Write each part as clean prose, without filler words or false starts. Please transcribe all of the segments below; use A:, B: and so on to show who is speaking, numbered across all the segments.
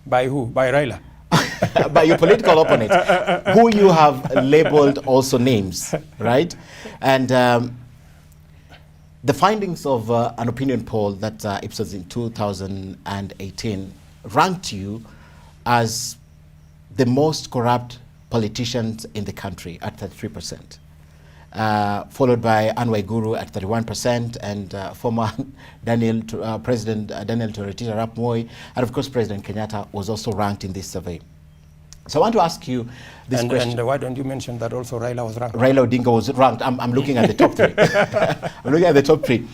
A: By who? By Raila?
B: By your political opponent, who you have labeled also names, right? And the findings of an opinion poll that Ipsos in 2018 ranked you as the most corrupt politicians in the country at 33%, followed by Anwar Guru at 31%, and former President Daniel Toroitich arap Moi, and of course President Kenyatta was also ranked in this survey. So I want to ask you this question.
A: And why don't you mention that also Raila was ranked?
B: Raila Odinga was ranked. I'm looking at the top three. I'm looking at the top three.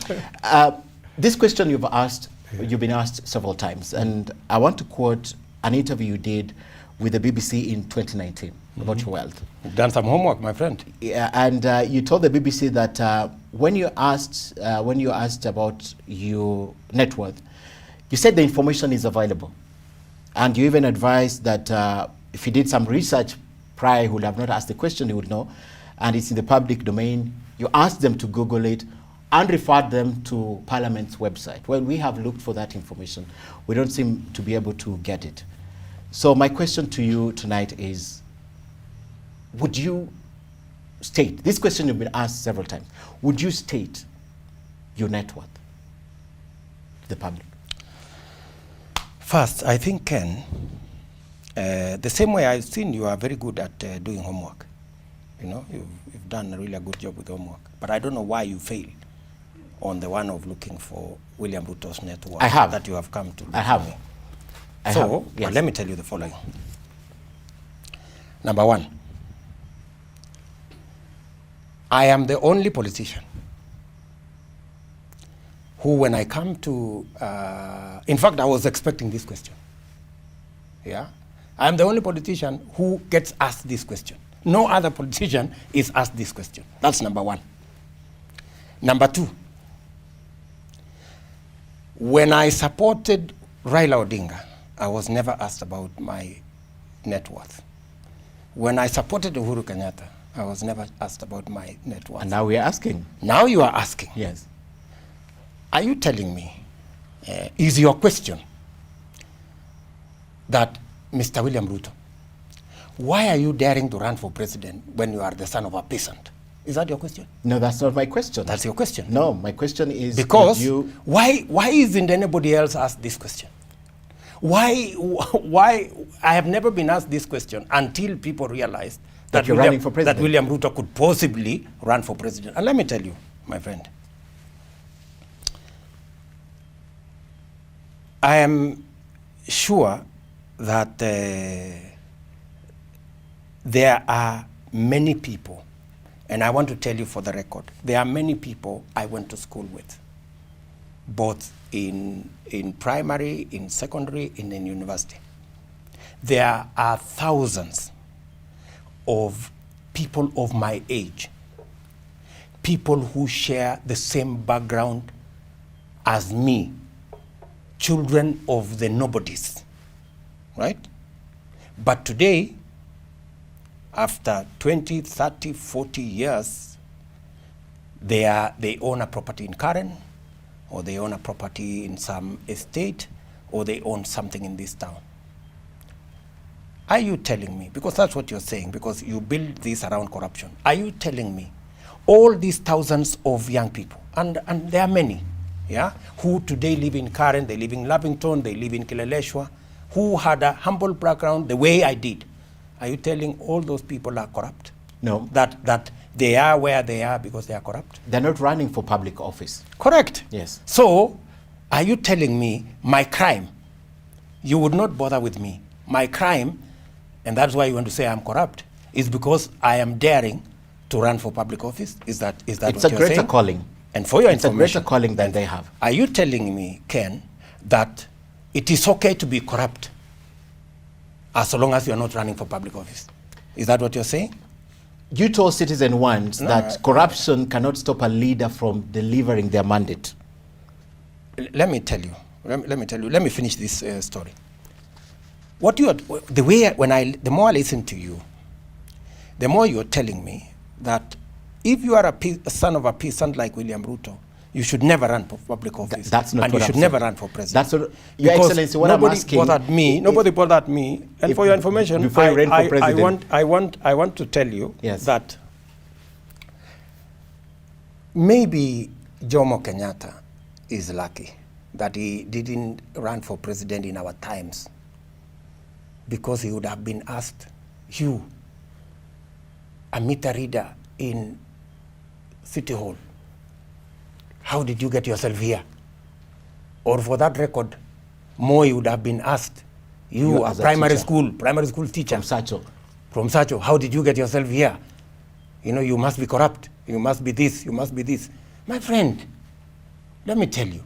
B: This question you've been asked several times, and I want to quote an interview you did with the BBC in 2019 about your wealth.
A: You've done some homework, my friend.
B: Yeah, and you told the BBC that when you asked about your net worth, you said the information is available, and you even advised that if he did some research prior, he would have not asked the question, he would know, and it's in the public domain. You asked them to Google it and referred them to Parliament's website. Well, we have looked for that information. We don't seem to be able to get it. So my question to you tonight is, would you state, this question you've been asked several times, would you state your net worth to the public?
A: First, I think, Ken, the same way I've seen you are very good at doing homework. You know, you've done a really good job with homework. But I don't know why you failed on the one of looking for William Ruto's net worth.
B: I have.
A: That you have come to.
B: I have.
A: So, yes. Well, let me tell you the following. Number one, I am the only politician who, when I come to, in fact, I was expecting this question. Yeah, I'm the only politician who gets asked this question. No other politician is asked this question. That's number one. Number two, when I supported Raila Odinga, I was never asked about my net worth. When I supported Uhuru Kenyatta, I was never asked about my net worth.
B: And now we are asking.
A: Now you are asking.
B: Yes.
A: Are you telling me, is your question that Mr. William Ruto, why are you daring to run for president when you are the son of a peasant? Is that your question?
B: No, that's not my question.
A: That's your question?
B: No, my question is
A: because why isn't anybody else asked this question? Why I have never been asked this question until people realized that
B: you're running for president.
A: That William Ruto could possibly run for president. And let me tell you, my friend, I am sure that there are many people, and I want to tell you for the record, there are many people I went to school with, both in primary, in secondary, and in university. There are thousands of people of my age, people who share the same background as me, children of the nobodies, right? But today, after 20, 30, 40 years, they own a property in Karen, or they own a property in some estate, or they own something in this town. Are you telling me, because that's what you're saying, because you build this around corruption, are you telling me all these thousands of young people, and there are many, yeah, who today live in Karen, they live in Lavington, they live in Kileleshwa, who had a humble background the way I did, are you telling all those people are corrupt?
B: No.
A: That they are where they are because they are corrupt?
B: They're not running for public office.
A: Correct.
B: Yes.
A: So, are you telling me my crime, you would not bother with me? My crime, and that's why you want to say I'm corrupt, is because I am daring to run for public office? Is that
B: it's
A: what you're saying?
B: It's a greater calling.
A: And for your
B: it's
A: information,
B: a greater calling than they have.
A: Are you telling me, Ken, that it is okay to be corrupt as long as you're not running for public office? Is that what you're saying?
B: You told Citizen once that corruption cannot stop a leader from delivering their mandate.
A: Let me tell you. Let me finish this story. What you are, the way the more I listen to you, the more you're telling me that if you are a son of a peasant like William Ruto, you should never run for public office.
B: That's not
A: and
B: what
A: you
B: I'm
A: should
B: saying.
A: never run for president.
B: That's what, Your
A: Because
B: Excellency, what I'm asking...
A: Nobody bothered me. And for your information,
B: before you ran for president.
A: I want to tell you
B: Yes.
A: that maybe Jomo Kenyatta is lucky that he didn't run for president in our times, because he would have been asked, you, a meter reader in City Hall, how did you get yourself here? Or for that record, Moi would have been asked, you a primary school teacher from Sacho, how did you get yourself here? You know, you must be corrupt, you must be this, you must be this. My friend, let me tell you,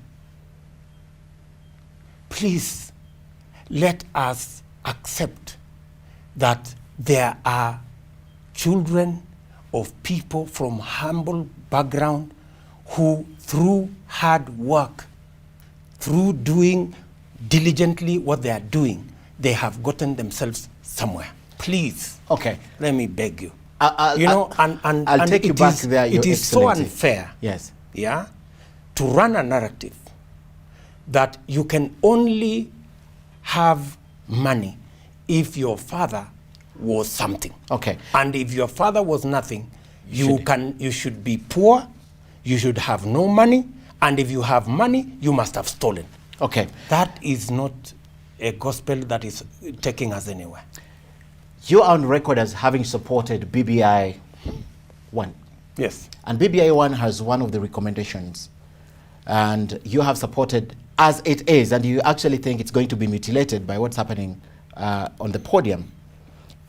A: please let us accept that there are children of people from humble background who, through hard work, through doing diligently what they are doing, they have gotten themselves somewhere. Please,
B: okay,
A: let me beg you.
B: I'll take you back there, Your
A: It is so
B: Excellency.
A: unfair,
B: Yes,
A: yeah, to run a narrative that you can only have money if your father was something.
B: okay.
A: And if your father was nothing, you should be poor, you should have no money, and if you have money, you must have stolen.
B: Okay.
A: That is not a gospel that is taking us anywhere.
B: You are on record as having supported BBI 1.
A: Yes.
B: And BBI 1 has one of the recommendations. And you have supported as it is, and you actually think it's going to be mutilated by what's happening on the podium.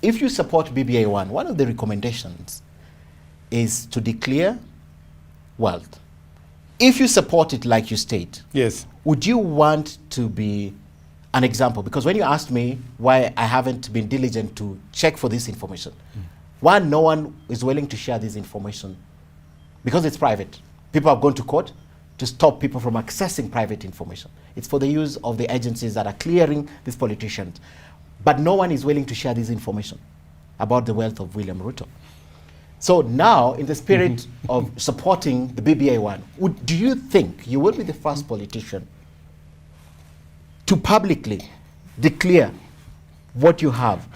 B: If you support BBI 1, one of the recommendations is to declare wealth. If you support it like you state,
A: yes,
B: would you want to be an example? Because when you asked me why I haven't been diligent to check for this information, one, no one is willing to share this information because it's private. People have gone to court to stop people from accessing private information. It's for the use of the agencies that are clearing these politicians. But no one is willing to share this information about the wealth of William Ruto. So now, in the spirit of supporting the BBI 1, do you think you will be the first politician to publicly declare what you have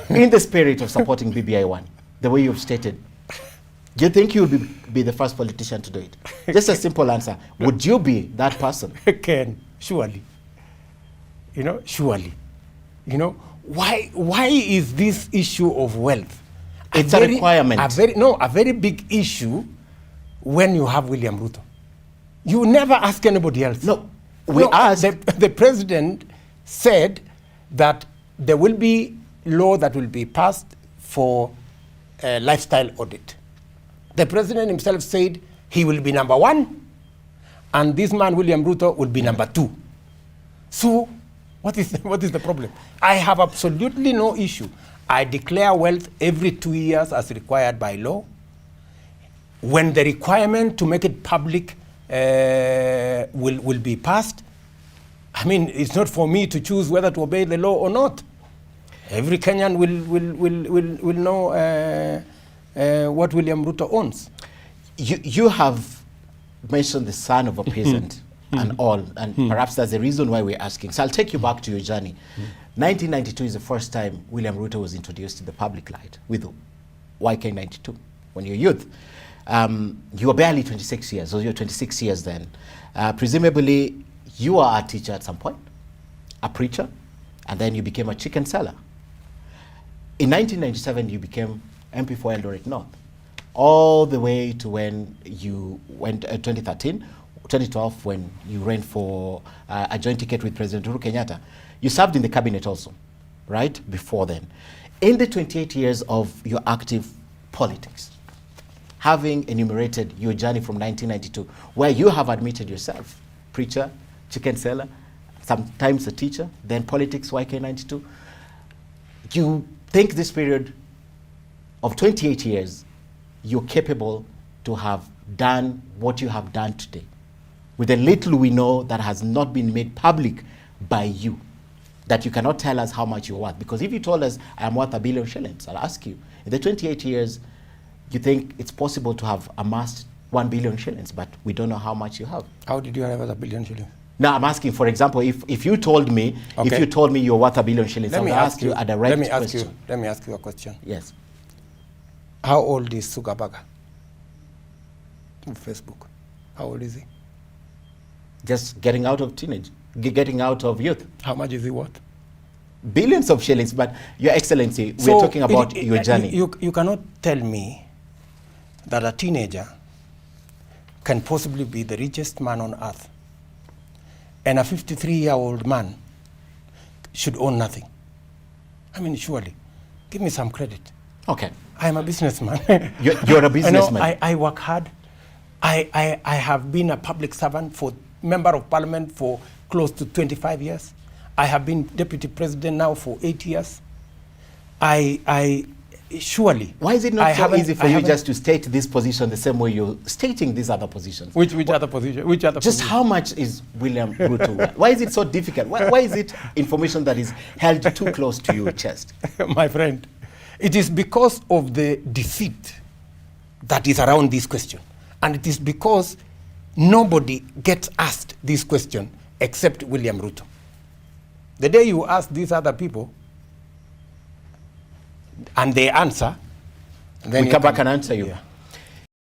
B: in the spirit of supporting BBI 1, the way you've stated? Do you think you will be the first politician to do it? Just a simple answer. Would you be that person?
A: Ken, surely. You know, surely. You know, why is this issue of wealth
B: it's a requirement.
A: A very big issue when you have William Ruto. You never ask anybody else.
B: No, we asked.
A: The president said that there will be law that will be passed for a lifestyle audit. The president himself said he will be number 1, and this man, William Ruto, will be number 2. So, what is the problem? I have absolutely no issue. I declare wealth every 2 years as required by law. When the requirement to make it public will be passed, I mean, it's not for me to choose whether to obey the law or not. Every Kenyan will know what William Ruto owns.
B: You have mentioned the son of a peasant and all, and perhaps that's the reason why we're asking. So I'll take you back to your journey. 1992 is the first time William Ruto was introduced to the public light with YK92, when you're youth. You were barely 26 years, so you're 26 years then. Presumably, you were a teacher at some point, a preacher, and then you became a chicken seller. In 1997, you became MP for Eldoret North, all the way to when you went 2012, when you ran for a joint ticket with President Uhuru Kenyatta. You served in the cabinet also, right, before then. In the 28 years of your active politics, having enumerated your journey from 1992, where you have admitted yourself, preacher, chicken seller, sometimes a teacher, then politics, YK92, you think this period of 28 years, you're capable to have done what you have done today, with the little we know that has not been made public by you, that you cannot tell us how much you're worth. Because if you told us I'm worth $1 billion shillings, I'll ask you, in the 28 years, you think it's possible to have amassed 1 billion shillings, but we don't know how much you have.
A: How did you have a billion shillings?
B: Now I'm asking, for example, if you told me,
A: Okay.
B: if you told me you're worth 1 billion shillings,
A: Let
B: I
A: me
B: would
A: ask
B: ask you a direct
A: let me ask
B: question.
A: you. Let me ask you a question.
B: Yes.
A: How old is Sugabaga? On Facebook. How old is he?
B: Just getting out of teenage, getting out of youth.
A: How much is he worth?
B: Billions of shillings, but Your Excellency, we're talking about your journey.
A: You cannot tell me that a teenager can possibly be the richest man on earth, and a 53-year-old man should own nothing. I mean, surely, give me some credit.
B: Okay.
A: I am a businessman.
B: You're a businessman.
A: I work hard. I have been a public servant, for member of parliament for close to 25 years. I have been deputy president now for 8 years. Surely.
B: Why is it not so easy for you just to state this position the same way you're stating these other positions?
A: Which other position? Which other
B: Just
A: position?
B: how much is William Ruto worth? Why is it so difficult? Why is it information that is held too close to your chest?
A: My friend, it is because of the deceit that is around this question. And it is because nobody gets asked this question except William Ruto. The day you ask these other people and they answer, then
B: We come back and answer you.
A: Yeah.